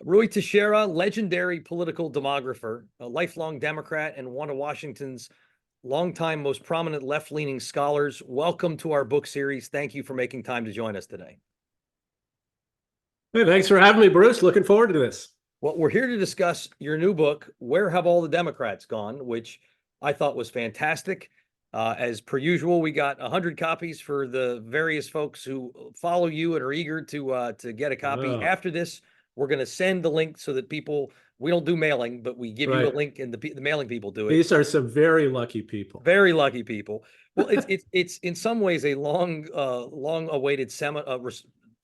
Rui Teixeira, legendary political demographer, a lifelong Democrat, and one of Washington's longtime most prominent left-leaning scholars. Welcome to our book series. Thank you for making time to join us today. Hey, thanks for having me, Bruce. Looking forward to this. Well, we're here to discuss your new book, Where Have All the Democrats Gone?, which I thought was fantastic. As per usual, we got 100 copies for the various folks who follow you and are eager to get a copy. Oh, After this, we're going to send the link so that we don't do mailing, but we give you a right. link and the mailing people do it. These are some very lucky people. Very lucky people. Well, it's in some ways a long awaited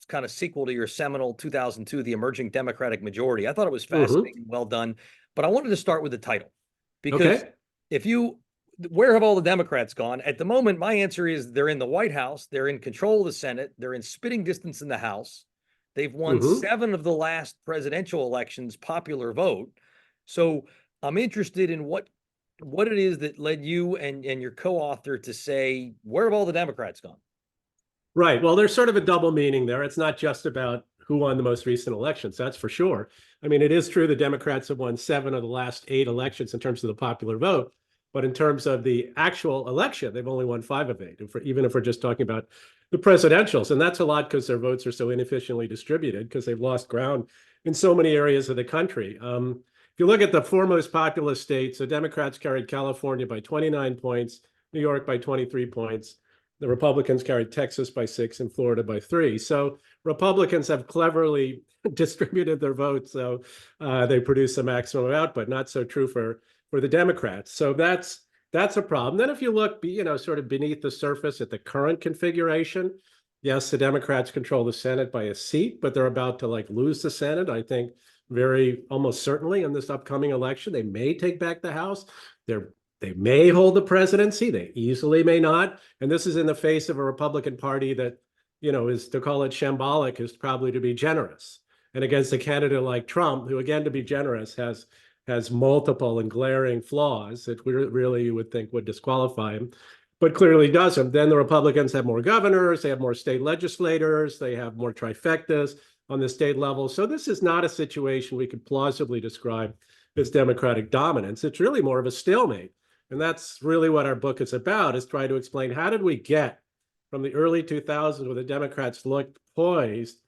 kind of sequel to your seminal 2002, The Emerging Democratic Majority. I thought it was fascinating, well done. But I wanted to start with the title because Okay. where have all the Democrats gone? At the moment, my answer is they're in the White House, they're in control of the Senate, they're in spitting distance in the House. They've won 7 of the last presidential elections popular vote. So I'm interested in what it is that led you and your co-author to say, where have all the Democrats gone? Right. Well, there's sort of a double meaning there. It's not just about who won the most recent elections, that's for sure. I mean, it is true the Democrats have won 7 of the last 8 elections in terms of the popular vote. But in terms of the actual election, they've only won 5 of 8, even if we're just talking about the presidentials. And that's a lot because their votes are so inefficiently distributed because they've lost ground in so many areas of the country. If you look at the 4 most populous states, the Democrats carried California by 29 points, New York by 23 points. The Republicans carried Texas by 6 and Florida by 3. So Republicans have cleverly distributed their votes, so they produce the maximum output. Not so true for the Democrats. So that's a problem. Then if you look, sort of beneath the surface at the current configuration, yes, the Democrats control the Senate by a seat, but they're about to lose the Senate. I think very almost certainly in this upcoming election, they may take back the House. They may hold the presidency. They easily may not. And this is in the face of a Republican Party that, is to call it shambolic is probably to be generous. And against a candidate like Trump, who again, to be generous, has multiple and glaring flaws that really you would think would disqualify him, but clearly doesn't. Then the Republicans have more governors, they have more state legislators, they have more trifectas on the state level. So this is not a situation we could plausibly describe as Democratic dominance. It's really more of a stalemate. And that's really what our book is about, is try to explain how did we get from the early 2000s where the Democrats looked poised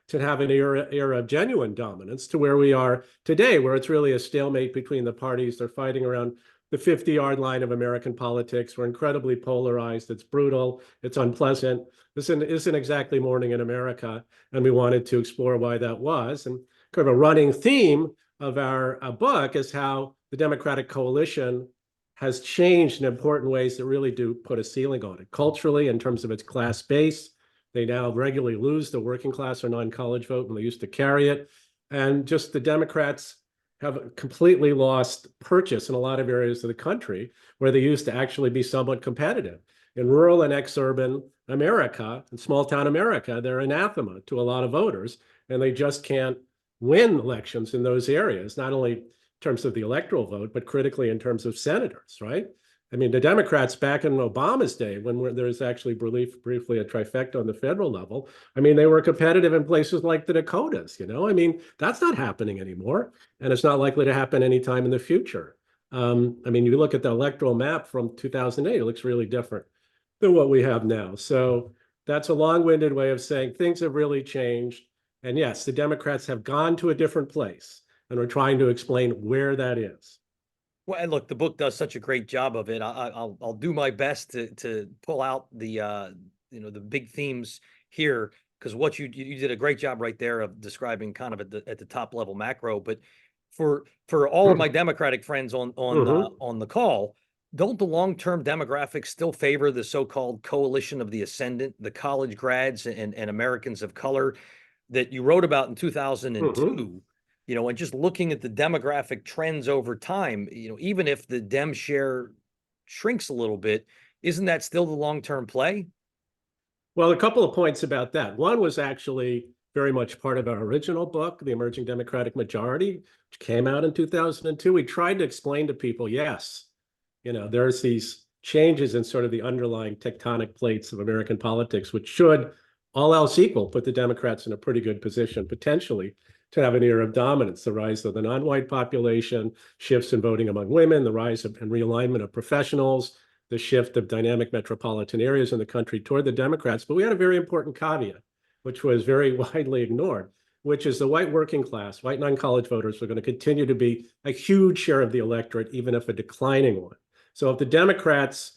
to have an era of genuine dominance to where we are today, where it's really a stalemate between the parties. They're fighting around the 50-yard line of American politics. We're incredibly polarized. It's brutal. It's unpleasant. This isn't exactly morning in America, and we wanted to explore why that was. And kind of a running theme of our book is how the Democratic coalition has changed in important ways that really do put a ceiling on it. Culturally, in terms of its class base, they now regularly lose the working class or non-college vote when they used to carry it. And just the Democrats have completely lost purchase in a lot of areas of the country where they used to actually be somewhat competitive. In rural and exurban America, in small town America, they're anathema to a lot of voters, and they just can't win elections in those areas, not only in terms of the electoral vote, but critically in terms of senators, right? I mean, the Democrats back in Obama's day, when there was actually briefly a trifecta on the federal level, I mean, they were competitive in places like the Dakotas, I mean, that's not happening anymore, and it's not likely to happen anytime in the future. I mean, you look at the electoral map from 2008, it looks really different than what we have now. So that's a long-winded way of saying things have really changed. And yes, the Democrats have gone to a different place, and we're trying to explain where that is. Well, and look, the book does such a great job of it. I'll do my best to pull out the big themes here, because what you did a great job right there of describing kind of at the top level macro. But for all of my Democratic friends on the call, don't the long-term demographics still favor the so-called coalition of the ascendant, the college grads and Americans of color that you wrote about in 2002? And just looking at the demographic trends over time, even if the Dem share shrinks a little bit, isn't that still the long-term play? Well, a couple of points about that. One was actually very much part of our original book, The Emerging Democratic Majority, which came out in 2002. We tried to explain to people, yes, there's these changes in sort of the underlying tectonic plates of American politics, which should, all else equal, put the Democrats in a pretty good position, potentially, to have an era of dominance, the rise of the non-white population, shifts in voting among women, the rise of and realignment of professionals, the shift of dynamic metropolitan areas in the country toward the Democrats. But we had a very important caveat, which was very widely ignored, which is the white working class, white non-college voters were going to continue to be a huge share of the electorate, even if a declining one. So if the Democrats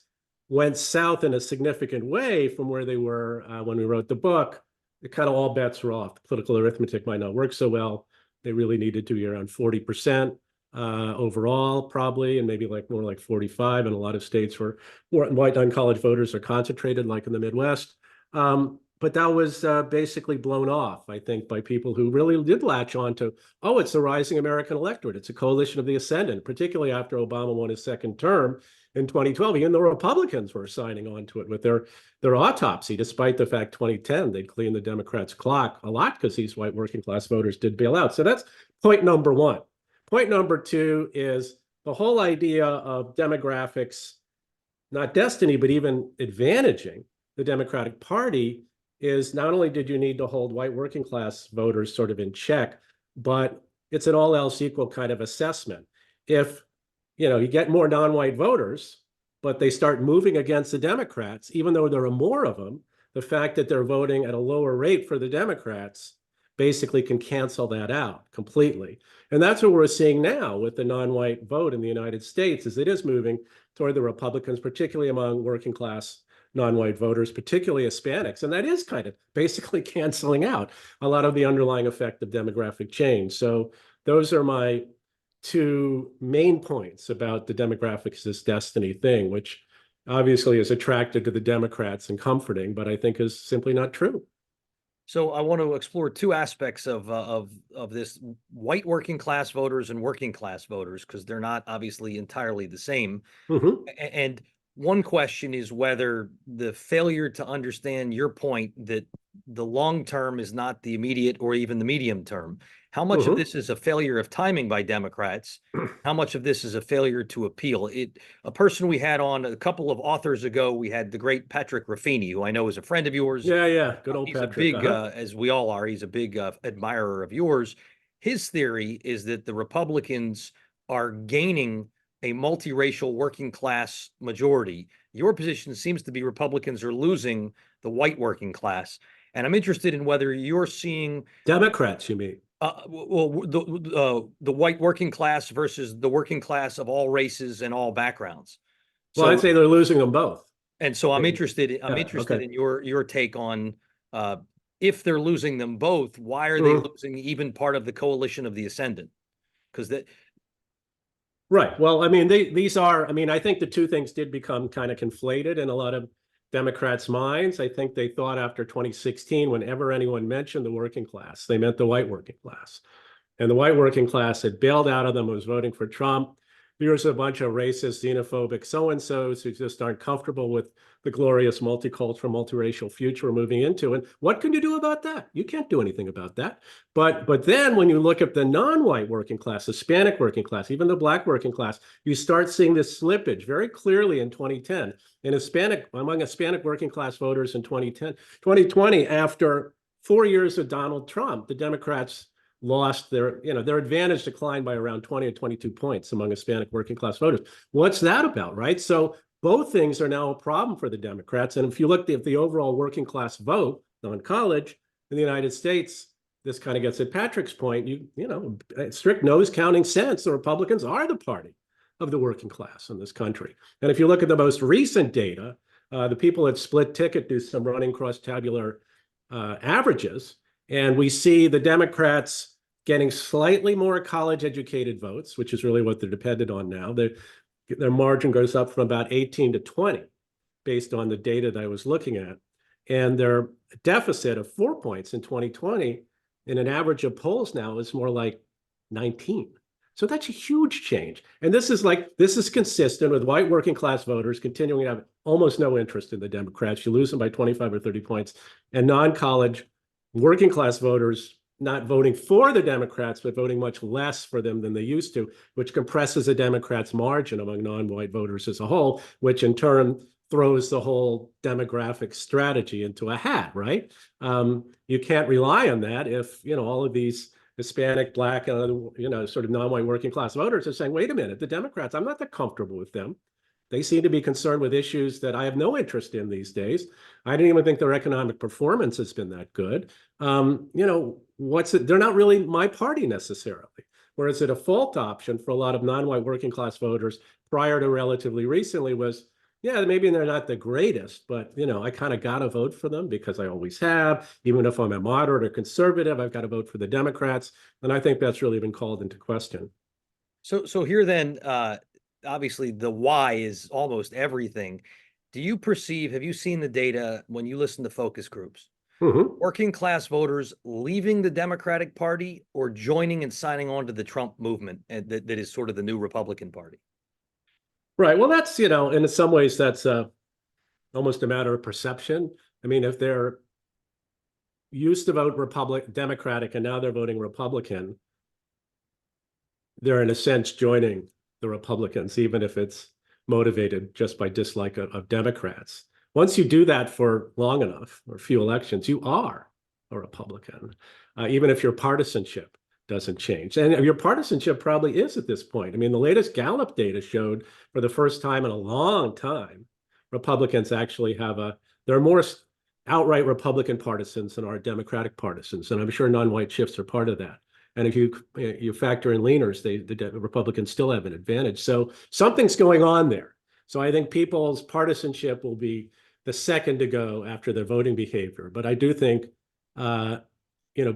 went south in a significant way from where they were when we wrote the book, it kind of all bets were off. The political arithmetic might not work so well. They really needed to be around 40% overall, probably, and maybe like more like 45. And a lot of states where white non-college voters are concentrated, like in the Midwest. But that was basically blown off, I think, by people who really did latch on to, oh, it's the rising American electorate. It's a coalition of the ascendant, particularly after Obama won his second term in 2012. Even the Republicans were signing on to it with their autopsy, despite the fact 2010 they'd clean the Democrats' clock a lot because these white working class voters did bail out. So that's point number one. Point number two is the whole idea of demographics, not destiny, but even advantaging the Democratic Party is not only did you need to hold white working class voters sort of in check, but it's an all else equal kind of assessment. If you get more non-white voters, but they start moving against the Democrats, even though there are more of them, the fact that they're voting at a lower rate for the Democrats basically can cancel that out completely. And that's what we're seeing now with the non-white vote in the United States, is it is moving toward the Republicans, particularly among working class non-white voters, particularly Hispanics. And that is kind of basically canceling out a lot of the underlying effect of demographic change. So those are my two main points about the demographics as destiny thing, which obviously is attractive to the Democrats and comforting, but I think is simply not true. So I want to explore two aspects of this: white working class voters and working class voters, because they're not obviously entirely the same. Mm-hmm. And one question is whether the failure to understand your point that the long term is not the immediate or even the medium term. How much of Mm-hmm. this is a failure of timing by Democrats? How much of this is a failure to appeal? A person we had on a couple of authors ago, we had the great Patrick Ruffini, who I know is a friend of yours. Yeah. Good old He's Patrick. a big, as we all are, he's a big admirer of yours. His theory is that the Republicans are gaining a multiracial working class majority. Your position seems to be Republicans are losing the white working class. And I'm interested in whether you're seeing Democrats, you mean? The white working class versus the working class of all races and all backgrounds. Well, I'd So, say they're losing them both. and so I'm Yeah, interested okay. in your take on if they're losing them both, why are they Mhm. losing even part of the coalition of the ascendant? Because that Right. Well, I mean, these are, I mean, I think the two things did become kind of conflated in a lot of Democrats' minds. I think they thought after 2016, whenever anyone mentioned the working class, they meant the white working class. And the white working class had bailed out of them, was voting for Trump. Here's a bunch of racist, xenophobic so-and-sos who just aren't comfortable with the glorious multicultural, multiracial future we're moving into. And what can you do about that? You can't do anything about that. But then when you look at the non-white working class, Hispanic working class, even the black working class, you start seeing this slippage very clearly in 2010. Among Hispanic working class voters in 2010, 2020, after 4 years of Donald Trump, the Democrats lost their advantage declined by around 20 or 22 points among Hispanic working class voters. What's that about, right? So both things are now a problem for the Democrats. And if you look at the overall working class vote on college in the United States, this kind of gets at Patrick's point, strict nose counting sense, the Republicans are the party of the working class in this country. And if you look at the most recent data, the people at Split Ticket do some running cross-tabular averages, and we see the Democrats getting slightly more college-educated votes, which is really what they're dependent on now. Their margin goes up from about 18 to 20, based on the data that I was looking at. And their deficit of 4 points in 2020 in an average of polls now is more like 19. So that's a huge change. And this is consistent with white working class voters continuing to have almost no interest in the Democrats. You lose them by 25 or 30 points. And non-college working class voters not voting for the Democrats, but voting much less for them than they used to, which compresses the Democrats' margin among non-white voters as a whole, which in turn throws the whole demographic strategy into a hat, right? You can't rely on that if all of these Hispanic, Black, and other, sort of non-white working class voters are saying, wait a minute, the Democrats, I'm not that comfortable with them. They seem to be concerned with issues that I have no interest in these days. I didn't even think their economic performance has been that good. What's it? They're not really my party necessarily. Whereas a default option for a lot of non-white working class voters prior to relatively recently was, yeah, maybe they're not the greatest, but I kind of got to vote for them because I always have. Even if I'm a moderate or conservative, I've got to vote for the Democrats. And I think that's really been called into question. So here then, obviously the why is almost everything. Do you perceive, have you seen the data when you listen to focus groups? Mm-hmm. Working class voters leaving the Democratic Party or joining and signing on to the Trump movement that is sort of the new Republican Party? Right. Well, that's, in some ways, that's almost a matter of perception. I mean, if they're used to vote Democratic and now they're voting Republican, they're in a sense joining the Republicans, even if it's motivated just by dislike of Democrats. Once you do that for long enough, or a few elections, you are a Republican, even if your partisanship doesn't change. And your partisanship probably is at this point. I mean, the latest Gallup data showed for the first time in a long time, Republicans actually there are more outright Republican partisans than are Democratic partisans. And I'm sure non-white shifts are part of that. And if you factor in leaners, the Republicans still have an advantage. So something's going on there. So I think people's partisanship will be the second to go after their voting behavior. But I do think,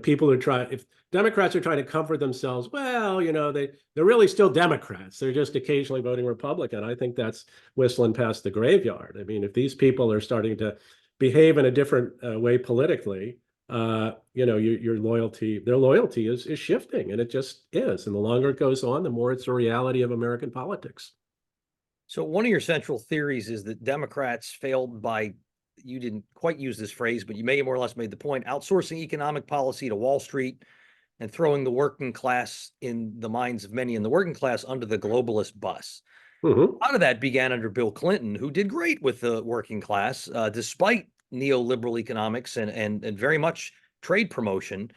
people if Democrats are trying to comfort themselves, well, they're really still Democrats. They're just occasionally voting Republican. I think that's whistling past the graveyard. I mean, if these people are starting to behave in a different way politically, their loyalty is shifting, and it just is. And the longer it goes on, the more it's a reality of American politics. So one of your central theories is that Democrats failed by, you didn't quite use this phrase, but you may more or less made the point, outsourcing economic policy to Wall Street and throwing the working class, in the minds of many in the working class, under the globalist bus. Mm-hmm. A lot of that began under Bill Clinton, who did great with the working class, despite neoliberal economics and very much trade promotion.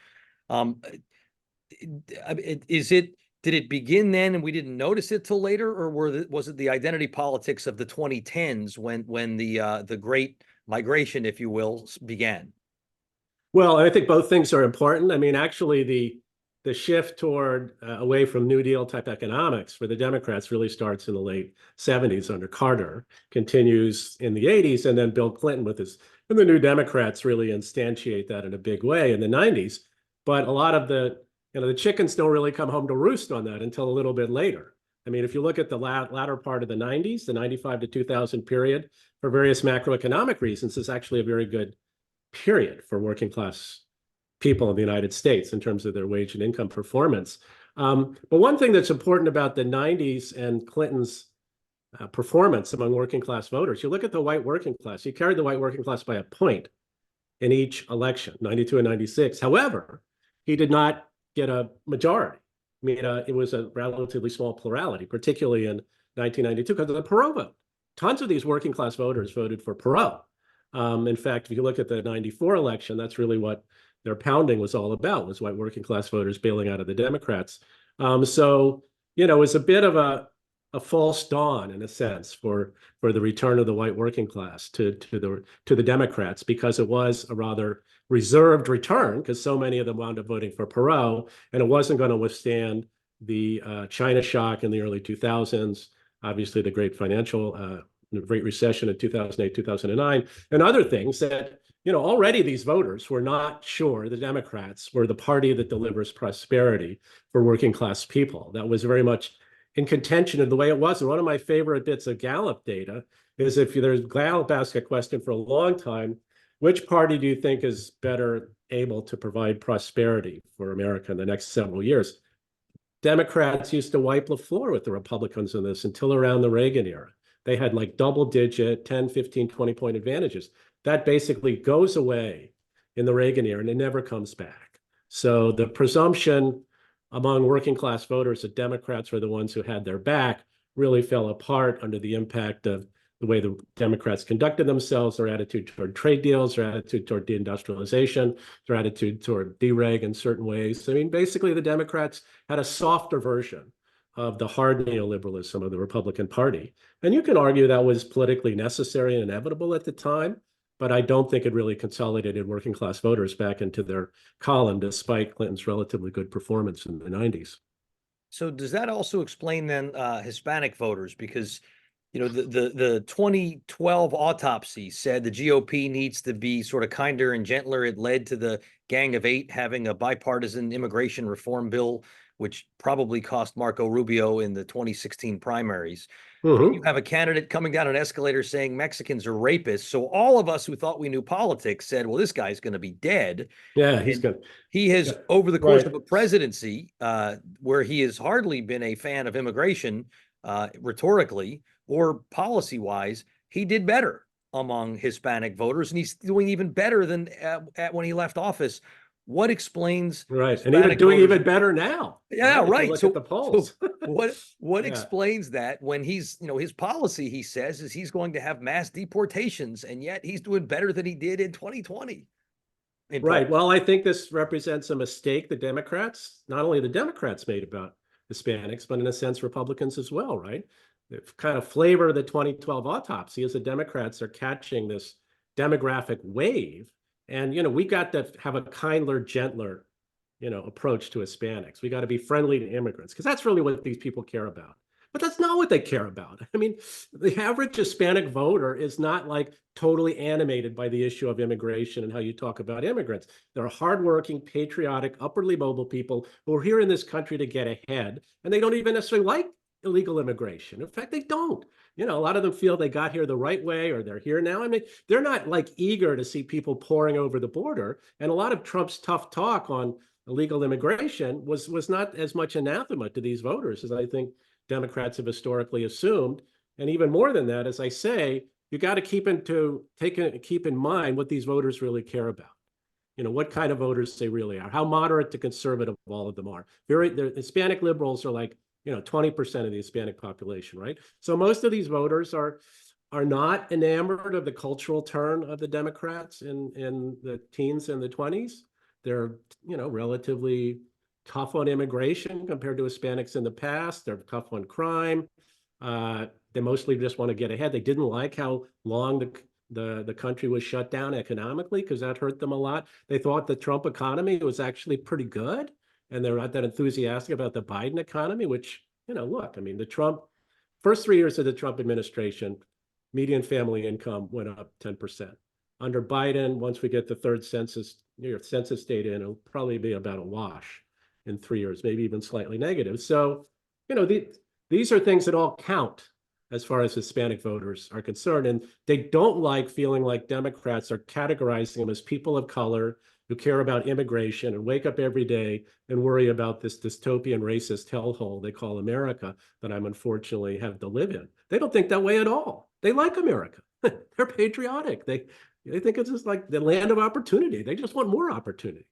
Did it begin then and we didn't notice it till later, or was it the identity politics of the 2010s when the great migration, if you will, began? Well, I think both things are important. I mean, actually, the shift toward away from New Deal type economics for the Democrats really starts in the late 70s under Carter, continues in the 80s, and then Bill Clinton and the New Democrats really instantiate that in a big way in the 90s. But a lot of the chickens don't really come home to roost on that until a little bit later. I mean, if you look at the latter part of the 90s, the 95 to 2000 period, for various macroeconomic reasons, is actually a very good period for working class people in the United States in terms of their wage and income performance. But one thing that's important about the 90s and Clinton's performance among working class voters, you look at the white working class, he carried the white working class by a point in each election, 92 and 96. However, he did not get a majority. I mean, it was a relatively small plurality, particularly in 1992, because of the Perot vote. Tons of these working class voters voted for Perot. In fact, if you look at the 94 election, that's really what their pounding was all about, was white working class voters bailing out of the Democrats. So, it was a bit of a false dawn, in a sense, for the return of the white working class to the Democrats, because it was a rather reserved return, because so many of them wound up voting for Perot, and it wasn't going to withstand the China shock in the early 2000s, obviously the great Great Recession in 2008, 2009, and other things that, already these voters were not sure the Democrats were the party that delivers prosperity for working class people. That was very much in contention of the way it was. And one of my favorite bits of Gallup data is, if there's Gallup asked a question for a long time, which party do you think is better able to provide prosperity for America in the next several years? Democrats used to wipe the floor with the Republicans in this until around the Reagan era. They had like double-digit 10, 15, 20-point advantages. That basically goes away in the Reagan era, and it never comes back. So the presumption among working class voters that Democrats were the ones who had their back really fell apart under the impact of the way the Democrats conducted themselves, their attitude toward trade deals, their attitude toward deindustrialization, their attitude toward dereg in certain ways. I mean, basically, the Democrats had a softer version of the hard neoliberalism of the Republican Party. And you can argue that was politically necessary and inevitable at the time, but I don't think it really consolidated working class voters back into their column, despite Clinton's relatively good performance in the 90s. So does that also explain then Hispanic voters? Because the 2012 autopsy said the GOP needs to be sort of kinder and gentler. It led to the Gang of Eight having a bipartisan immigration reform bill, which probably cost Marco Rubio in the 2016 primaries. You have a candidate coming down an escalator saying Mexicans are rapists. So all of us who thought we knew politics said, well, this guy's going to be dead. Yeah, he's And good. he has, Yeah, over the course right. of a presidency, where he has hardly been a fan of immigration, rhetorically or policy-wise, he did better among Hispanic voters, and he's doing even better than when he left office. What explains Right. And even Hispanic doing voters? even better now. Yeah, If you right. look So, at the polls. what Yeah. explains that when he's, his policy, he says, is he's going to have mass deportations, and yet he's doing better than he did in 2020. Right. Well, I think this represents a mistake the Democrats, not only the Democrats made about Hispanics, but in a sense, Republicans as well, right? The kind of flavor of the 2012 autopsy is the Democrats are catching this demographic wave. And, we got to have a kinder, gentler, approach to Hispanics. We got to be friendly to immigrants because that's really what these people care about. But that's not what they care about. I mean, the average Hispanic voter is not like totally animated by the issue of immigration and how you talk about immigrants. They're hardworking, patriotic, upwardly mobile people who are here in this country to get ahead, and they don't even necessarily like illegal immigration. In fact, they don't. A lot of them feel they got here the right way or they're here now. I mean, they're not like eager to see people pouring over the border. And a lot of Trump's tough talk on illegal immigration was not as much anathema to these voters as I think Democrats have historically assumed. And even more than that, as I say, you got to keep in mind what these voters really care about. What kind of voters they really are, how moderate to conservative all of them are. The Hispanic liberals are like, 20% of the Hispanic population, right? So most of these voters are not enamored of the cultural turn of the Democrats in the teens and the 20s. They're, relatively tough on immigration compared to Hispanics in the past. They're tough on crime. They mostly just want to get ahead. They didn't like how long the country was shut down economically because that hurt them a lot. They thought the Trump economy was actually pretty good, and they're not that enthusiastic about the Biden economy, which, look, I mean, the first 3 years of the Trump administration, median family income went up 10%. Under Biden, once we get the third census data in, it'll probably be about a wash in 3 years, maybe even slightly negative. So, these are things that all count as far as Hispanic voters are concerned. And they don't like feeling like Democrats are categorizing them as people of color who care about immigration and wake up every day and worry about this dystopian racist hellhole they call America that I'm unfortunately have to live in. They don't think that way at all. They like America. They're patriotic. They think it's just like the land of opportunity. They just want more opportunity.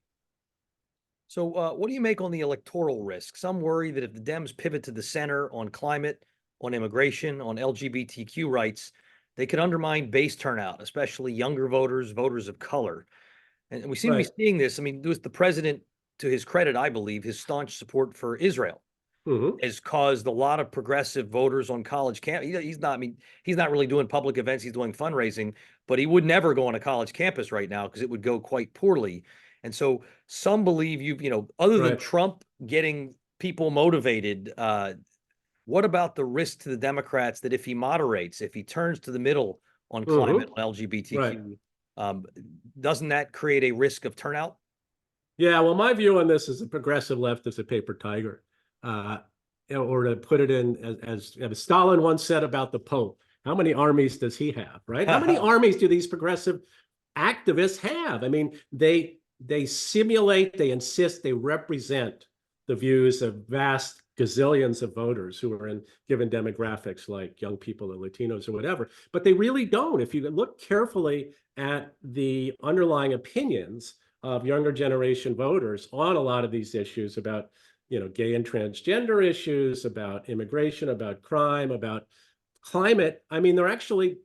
So what do you make on the electoral risk? Some worry that if the Dems pivot to the center on climate, on immigration, on LGBTQ rights, they could undermine base turnout, especially younger voters, voters of color. And we seem to be seeing this. I mean, it was the president, to his credit, I believe, his staunch support for Israel has caused a lot of progressive voters on college camp. He's not really doing public events. He's doing fundraising, but he would never go on a college campus right now because it would go quite poorly. And so some believe other than Trump getting people motivated, what about the risk to the Democrats that if he moderates, if he turns to the middle on climate, on LGBTQ, doesn't that create a risk of turnout? Yeah, well, my view on this is the progressive left is a paper tiger. Or to put it in as Stalin once said about the Pope, how many armies does he have, right? How many armies do these progressive activists have? I mean, they simulate, they insist, they represent the views of vast gazillions of voters who are in given demographics like young people or Latinos or whatever, but they really don't. If you look carefully at the underlying opinions of younger generation voters on a lot of these issues about, gay and transgender issues, about immigration, about crime, about climate, I mean, they're actually,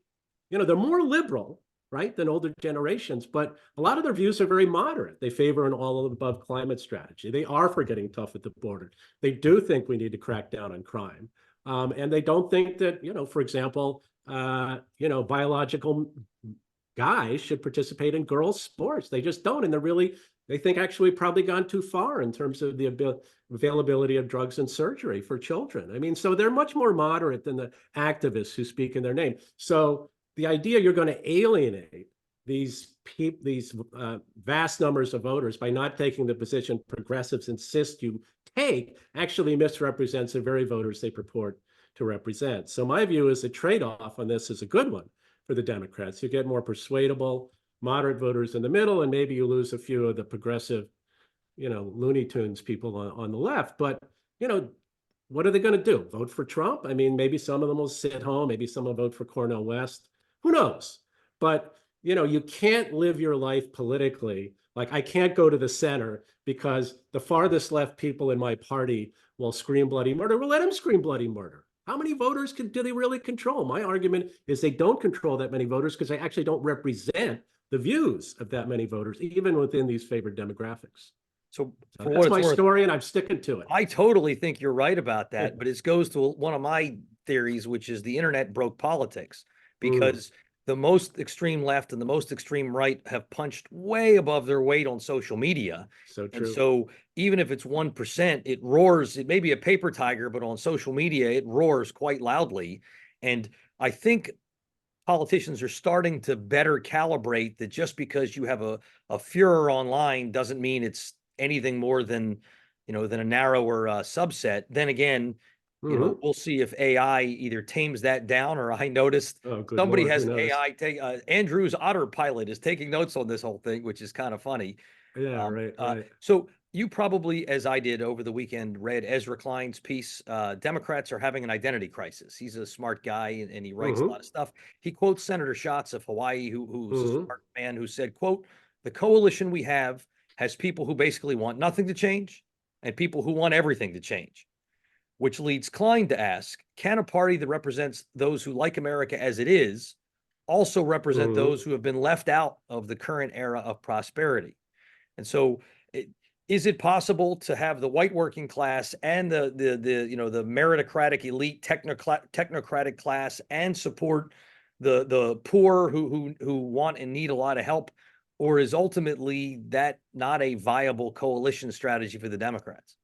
they're more liberal, right, than older generations, but a lot of their views are very moderate. They favor an all of the above climate strategy. They are for getting tough at the border. They do think we need to crack down on crime. And they don't think that, for example, biological guys should participate in girls' sports. They just don't. And they think actually probably gone too far in terms of the availability of drugs and surgery for children. I mean, so they're much more moderate than the activists who speak in their name. So the idea you're going to alienate these vast numbers of voters by not taking the position progressives insist you take actually misrepresents the very voters they purport to represent. So my view is the trade-off on this is a good one for the Democrats. You get more persuadable, moderate voters in the middle, and maybe you lose a few of the progressive, Looney Tunes people on the left. But, what are they going to do? Vote for Trump? I mean, maybe some of them will sit home. Maybe some will vote for Cornel West. Who knows? But, you can't live your life politically. Like, I can't go to the center because the farthest left people in my party will scream bloody murder. Well, let them scream bloody murder. How many voters do they really control? My argument is they don't control that many voters because they actually don't represent the views of that many voters, even within these favored demographics. So that's my story, and I'm sticking to it. I totally think you're right about that, but it goes to one of my theories, which is the internet broke politics, because the most extreme left and the most extreme right have punched way above their weight on social media. So true. And so even if it's 1%, it roars. It may be a paper tiger, but on social media, it roars quite loudly. And I think politicians are starting to better calibrate that just because you have a furor online doesn't mean it's anything more than, than a narrower subset. Then again, we'll see if AI either tames that down, or I noticed somebody has AI take Andrew's Autopilot is taking notes on this whole thing, which is kind of funny. Yeah, right. So you probably, as I did over the weekend, read Ezra Klein's piece. Democrats are having an identity crisis. He's a smart guy and he writes a lot of stuff. He quotes Senator Schatz of Hawaii, who's a smart man, who said, quote, "The coalition we have has people who basically want nothing to change and people who want everything to change." Which leads Klein to ask, can a party that represents those who like America as it is also represent those who have been left out of the current era of prosperity? And so is it possible to have the white working class and the meritocratic elite technocratic class and support the poor who want and need a lot of help? Or is ultimately that not a viable coalition strategy for the Democrats?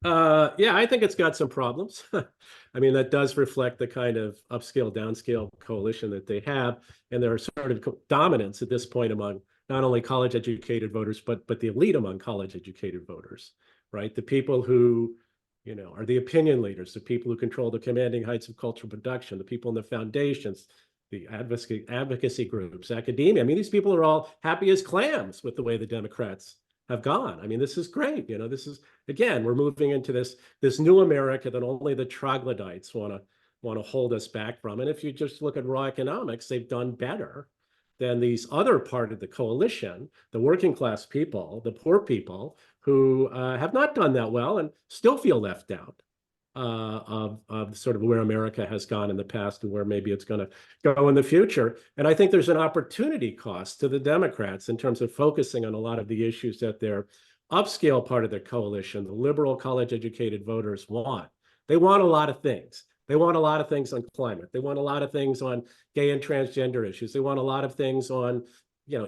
Yeah, I think it's got some problems. I mean, that does reflect the kind of upscale, downscale coalition that they have, and there are sort of dominance at this point among not only college-educated voters, but the elite among college-educated voters, right? The people who, are the opinion leaders, the people who control the commanding heights of cultural production, the people in the foundations, the advocacy groups, academia. I mean, these people are all happy as clams with the way the Democrats have gone. I mean, this is great. This is, again, we're moving into this new America that only the troglodytes want to hold us back from. And if you just look at raw economics, they've done better than these other part of the coalition, the working class people, the poor people who have not done that well and still feel left out of sort of where America has gone in the past and where maybe it's going to go in the future. And I think there's an opportunity cost to the Democrats in terms of focusing on a lot of the issues that their upscale part of their coalition, the liberal college-educated voters want. They want a lot of things. They want a lot of things on climate. They want a lot of things on gay and transgender issues. They want a lot of things on,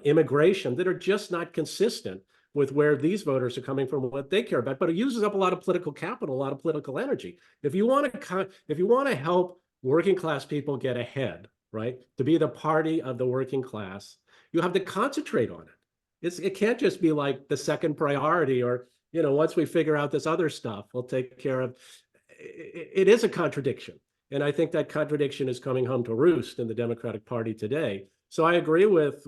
immigration that are just not consistent with where these voters are coming from, what they care about. But it uses up a lot of political capital, a lot of political energy. If you want to help working class people get ahead, right, to be the party of the working class, you have to concentrate on it. It can't just be like the second priority, or once we figure out this other stuff, we'll take care of. It is a contradiction, and I think that contradiction is coming home to roost in the Democratic Party today. So I agree with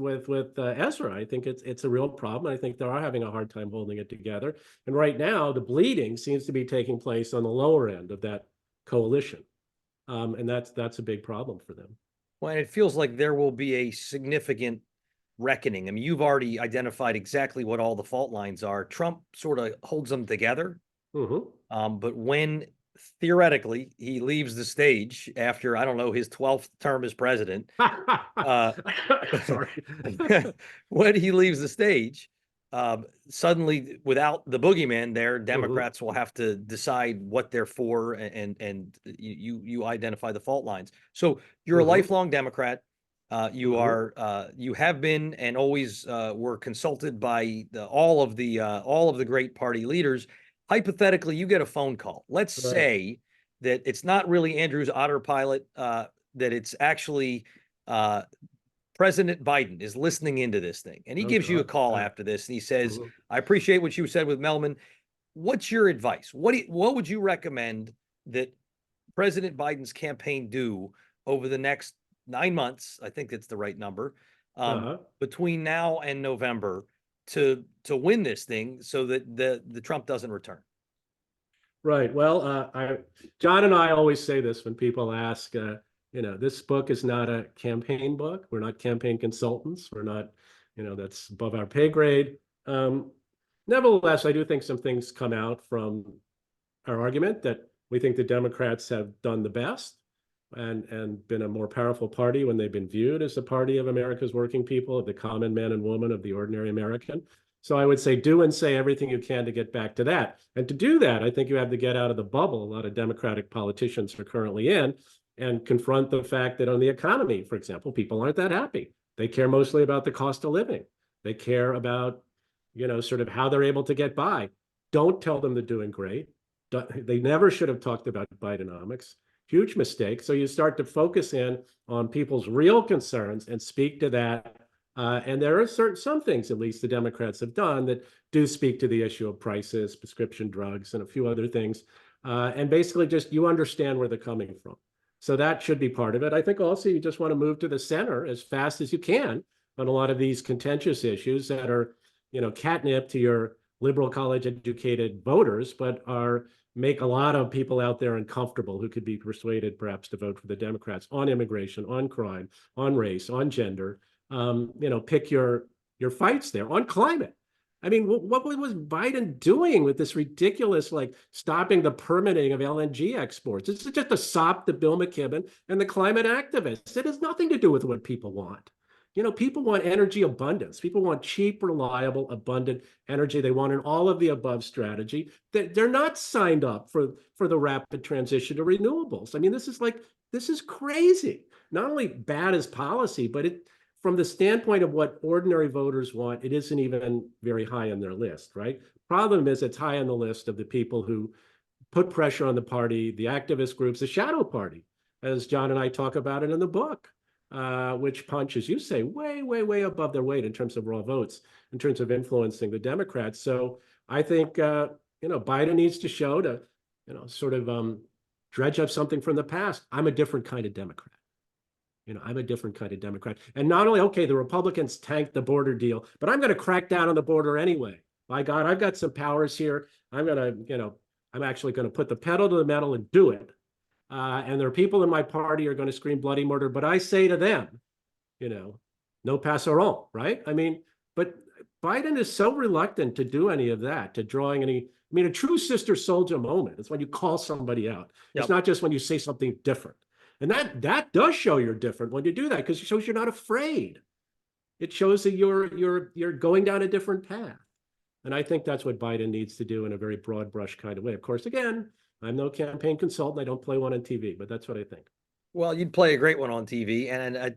Ezra. I think it's a real problem. I think they are having a hard time holding it together. And right now, the bleeding seems to be taking place on the lower end of that coalition, and that's a big problem for them. Well, and it feels like there will be a significant reckoning. I mean, you've already identified exactly what all the fault lines are. Trump sort of holds them together. But when theoretically, he leaves the stage after, I don't know, his 12th term as president. Uh, Sorry. when he leaves the stage, suddenly, without the boogeyman there, Mhm. Democrats will have to decide what they're for, and you identify the fault lines. So you're a Mhm. lifelong Democrat. Mhm. You have been and always were consulted by all of the great party leaders. Hypothetically, you get a phone call. Let's Right. say that it's not really Andrew's autopilot, that it's actually uh, President Biden is listening into this thing, and he Oh gives you a God. call All right. after this, and he says, Mhm. "I appreciate what you said with Mehlman. What's your advice? What would you recommend that President Biden's campaign do over the next 9 months? I think that's the right number, Uh-huh. between now and November to win this thing, so that the Trump doesn't return." Right. Well, John and I always say this when people ask, this book is not a campaign book. We're not campaign consultants. We're not, that's above our pay grade. Um, Nevertheless, I do think some things come out from our argument that we think the Democrats have done the best and been a more powerful party when they've been viewed as the party of America's working people, of the common man and woman, of the ordinary American. So I would say do and say everything you can to get back to that. And to do that, I think you have to get out of the bubble a lot of Democratic politicians are currently in and confront the fact that on the economy, for example, people aren't that happy. They care mostly about the cost of living. They care about, sort of how they're able to get by. Don't tell them they're doing great. They never should have talked about Bidenomics. Huge mistake. So you start to focus in on people's real concerns and speak to that. And there are some things, at least the Democrats have done, that do speak to the issue of prices, prescription drugs, and a few other things. And basically, just you understand where they're coming from. So that should be part of it. I think also you just want to move to the center as fast as you can on a lot of these contentious issues that are, catnip to your liberal college educated voters, but make a lot of people out there uncomfortable who could be persuaded perhaps to vote for the Democrats on immigration, on crime, on race, on gender. Pick your fights there on climate. I mean, what was Biden doing with this ridiculous, like stopping the permitting of LNG exports? It's just a sop to Bill McKibben and the climate activists. It has nothing to do with what people want. People want energy abundance. People want cheap, reliable, abundant energy. They want an all of the above strategy. They're not signed up for the rapid transition to renewables. I mean, this is crazy. Not only bad as policy, but from the standpoint of what ordinary voters want, it isn't even very high on their list, right? Problem is it's high on the list of the people who put pressure on the party, the activist groups, the shadow party, as John and I talk about it in the book, which punches, you say, way, way, way above their weight in terms of raw votes, in terms of influencing the Democrats. So I think, Biden needs to show to, sort of dredge up something from the past. I'm a different kind of Democrat. I'm a different kind of Democrat. And not only, okay, the Republicans tanked the border deal, but I'm going to crack down on the border anyway. My God, I've got some powers here. I'm actually going to put the pedal to the metal and do it. And there are people in my party who are going to scream bloody murder, but I say to them, you know, no passeront, right? I mean, but Biden is so reluctant to do any of that, to drawing any. I mean, a true sister soldier moment is when you call somebody out. It's Yep. not just when you say something different. And that does show you're different when you do that, because it shows you're not afraid. It shows that you're going down a different path. And I think that's what Biden needs to do in a very broad brush kind of way. Of course, again, I'm no campaign consultant. I don't play one on TV, but that's what I think. Well, you'd play a great one on TV, and I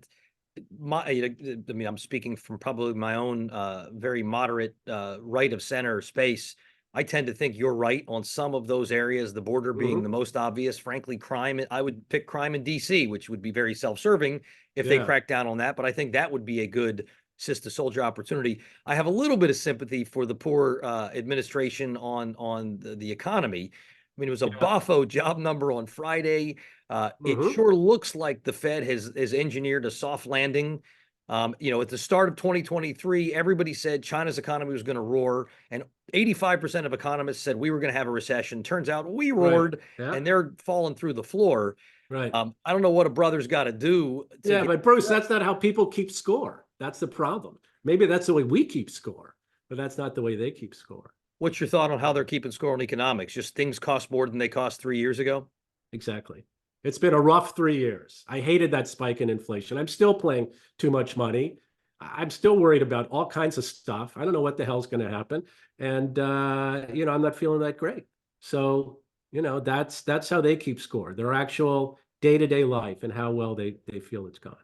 mean, I'm speaking from probably my own very moderate right of center space. I tend to think you're right on some of those areas, the border being the Mhm. most obvious. Frankly, crime, I would pick crime in DC, which would be very self-serving if they Yeah. crack down on that. But I think that would be a good sister soldier opportunity. I have a little bit of sympathy for the poor administration on the economy. I mean, it was a Yeah. boffo job number on Friday. It Hmm. sure looks like the Fed has engineered a soft landing. At the start of 2023, everybody said China's economy was going to roar, and 85% of economists said we were going to have a recession. Turns out we Right. roared, Yeah. and they're falling through the floor. Right. I don't know what a brother's got to do to Yeah, get. but Bruce, that's not how people keep score. That's the problem. Maybe that's the way we keep score, but that's not the way they keep score. What's your thought on how they're keeping score on economics? Just things cost more than they cost 3 years ago? Exactly. It's been a rough 3 years. I hated that spike in inflation. I'm still paying too much money. I'm still worried about all kinds of stuff. I don't know what the hell's going to happen. And, I'm not feeling that great. So, that's how they keep score, their actual day-to-day life and how well they feel it's gone.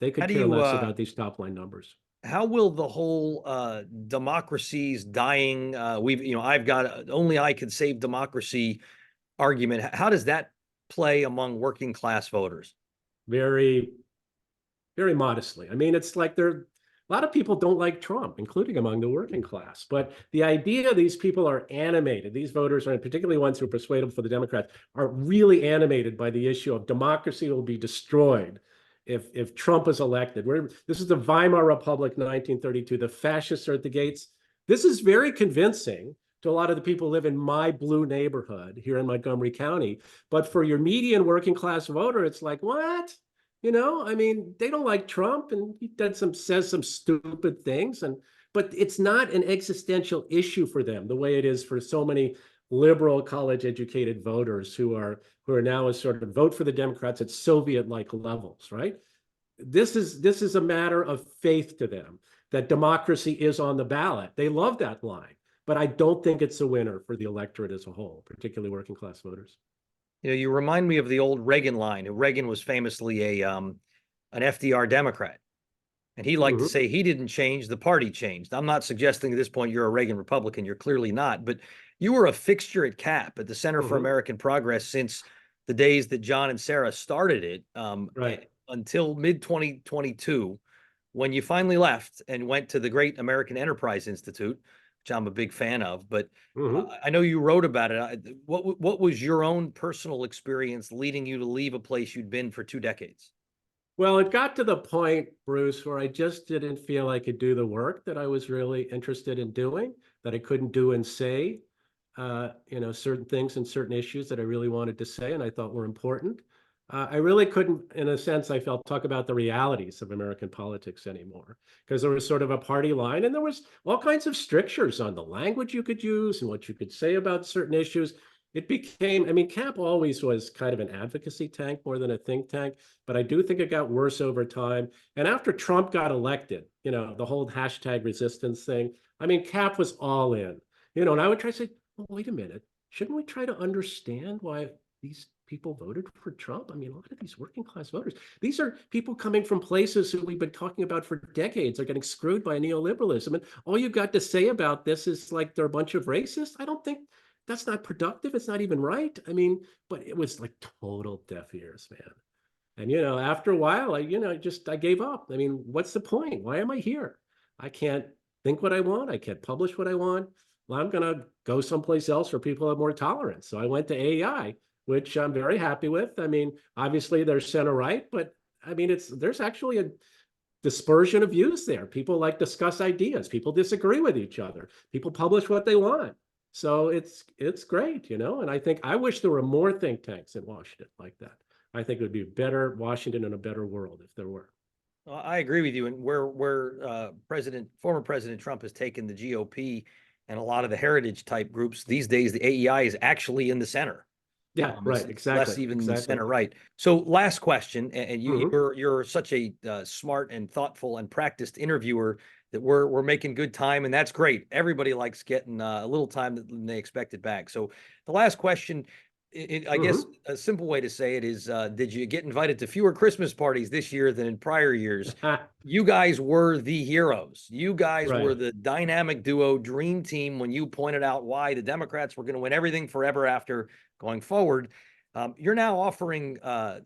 They How could do care you less about these top line numbers. how will the whole democracy's dying I've got only I could save democracy argument, how does that play among working class voters? Very, very modestly. I mean, it's like a lot of people don't like Trump, including among the working class. But the idea these people are animated, these voters are, particularly ones who are persuadable for the Democrats, are really animated by the issue of democracy will be destroyed if Trump is elected. This is the Weimar Republic, 1932. The fascists are at the gates. This is very convincing to a lot of the people who live in my blue neighborhood here in Montgomery County. But for your median working class voter, it's like, what? I mean, they don't like Trump, and he says some stupid things, but it's not an existential issue for them the way it is for so many liberal college educated voters who are now a sort of vote for the Democrats at Soviet-like levels, right? This is a matter of faith to them that democracy is on the ballot. They love that line, but I don't think it's a winner for the electorate as a whole, particularly working class voters. You remind me of the old Reagan line. Reagan was famously an FDR Democrat, and he liked to Mhm. say he didn't change, the party changed. I'm not suggesting at this point you're a Reagan Republican. You're clearly not, but you were a fixture at CAP, at the Center for Mhm. American Progress, since the days that John and Sarah started it, Right. until mid 2022, when you finally left and went to the Great American Enterprise Institute, which I'm a big fan of. But Mhm. I know you wrote about it. What was your own personal experience leading you to leave a place you'd been for 2 decades? Well, it got to the point, Bruce, where I just didn't feel I could do the work that I was really interested in doing, that I couldn't do and say, certain things and certain issues that I really wanted to say and I thought were important. I really couldn't, in a sense, I felt, talk about the realities of American politics anymore because there was sort of a party line and there was all kinds of strictures on the language you could use and what you could say about certain issues. It became, I mean, CAP always was kind of an advocacy tank more than a think tank, but I do think it got worse over time. And after Trump got elected, the whole hashtag resistance thing, I mean, CAP was all in, and I would try to say, well, wait a minute, shouldn't we try to understand why these people voted for Trump? I mean, a lot of these working class voters, these are people coming from places who we've been talking about for decades are getting screwed by neoliberalism. And all you've got to say about this is like they're a bunch of racists. I don't think that's not productive. It's not even right. I mean, but it was like total deaf ears, man. And after a while, I gave up. I mean, what's the point? Why am I here? I can't think what I want. I can't publish what I want. Well, I'm gonna go someplace else where people have more tolerance. So I went to AEI, which I'm very happy with. I mean, obviously they're center right, but I mean, there's actually a dispersion of views there. People like discuss ideas. People disagree with each other. People publish what they want. So it's great, and I think I wish there were more think tanks in Washington like that. I think it would be better Washington and a better world if there were. I agree with you. And where former President Trump has taken the GOP and a lot of the heritage type groups these days, the AEI is actually in the center. Yeah, right. It's less Exactly. even Exactly. center right. So last question, and Mhm. you're such a smart and thoughtful and practiced interviewer that we're making good time, and that's great. Everybody likes getting a little time that they expected back. So the last question, I guess Mhm. a simple way to say it is, did you get invited to fewer Christmas parties this year than in prior years? You guys were the heroes. You guys were Right. the dynamic duo dream team when you pointed out why the Democrats were going to win everything forever after going forward. You're now offering a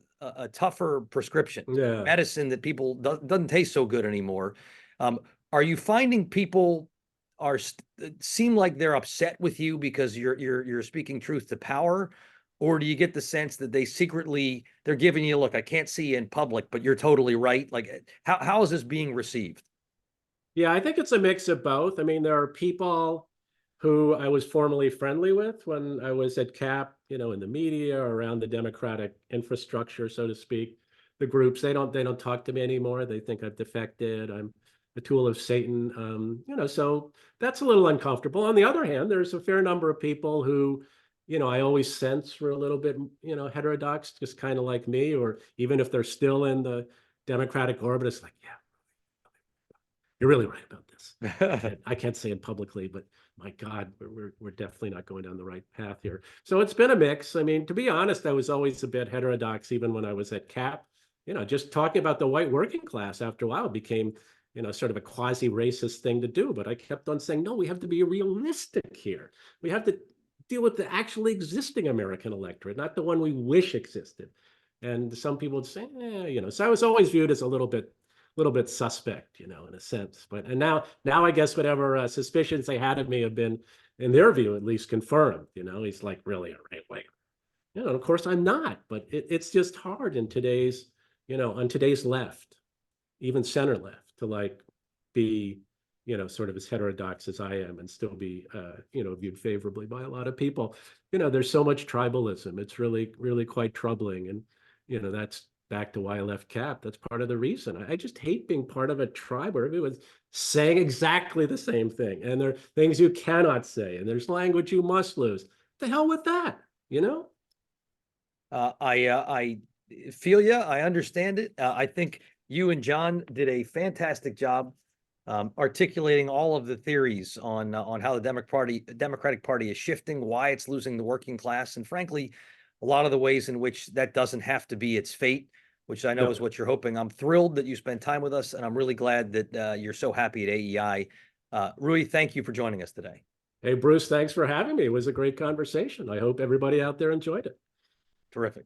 tougher prescription, Yeah. medicine that people doesn't taste so good anymore. Um, are you finding people seem like they're upset with you because you're speaking truth to power? Or do you get the sense that they're giving you, look, I can't see you in public, but you're totally right? Like, how is this being received? Yeah, I think it's a mix of both. I mean, there are people who I was formerly friendly with when I was at CAP, in the media or around the Democratic infrastructure, so to speak. The groups, they don't talk to me anymore. They think I've defected. I'm a tool of Satan. So that's a little uncomfortable. On the other hand, there's a fair number of people who, I always sense were a little bit, heterodox, just kind of like me, or even if they're still in the Democratic orbit, it's like, yeah, you're really right about this. I can't say it publicly, but my God, we're definitely not going down the right path here. So it's been a mix. I mean, to be honest, I was always a bit heterodox, even when I was at CAP. Just talking about the white working class after a while became, sort of a quasi-racist thing to do. But I kept on saying, no, we have to be realistic here. We have to deal with the actually existing American electorate, not the one we wish existed. And some people would say, so I was always viewed as a little bit suspect, in a sense. But now I guess whatever suspicions they had of me have been, in their view, at least confirmed. He's like really a right winger. Of course I'm not, but it's just hard in today's, on today's left, even center left, to like be, sort of as heterodox as I am and still be, viewed favorably by a lot of people. There's so much tribalism. It's really, really quite troubling. And, that's back to why I left CAP. That's part of the reason. I just hate being part of a tribe where everyone's saying exactly the same thing. And there are things you cannot say. And there's language you must lose. The hell with that, I feel you. I understand it. I think you and John did a fantastic job articulating all of the theories on how the Democratic Party is shifting, why it's losing the working class, and frankly, a lot of the ways in which that doesn't have to be its fate, which I know is what you're hoping. I'm thrilled that you spent time with us, and I'm really glad that you're so happy at AEI. Rui, thank you for joining us today. Hey, Bruce, thanks for having me. It was a great conversation. I hope everybody out there enjoyed it. Terrific.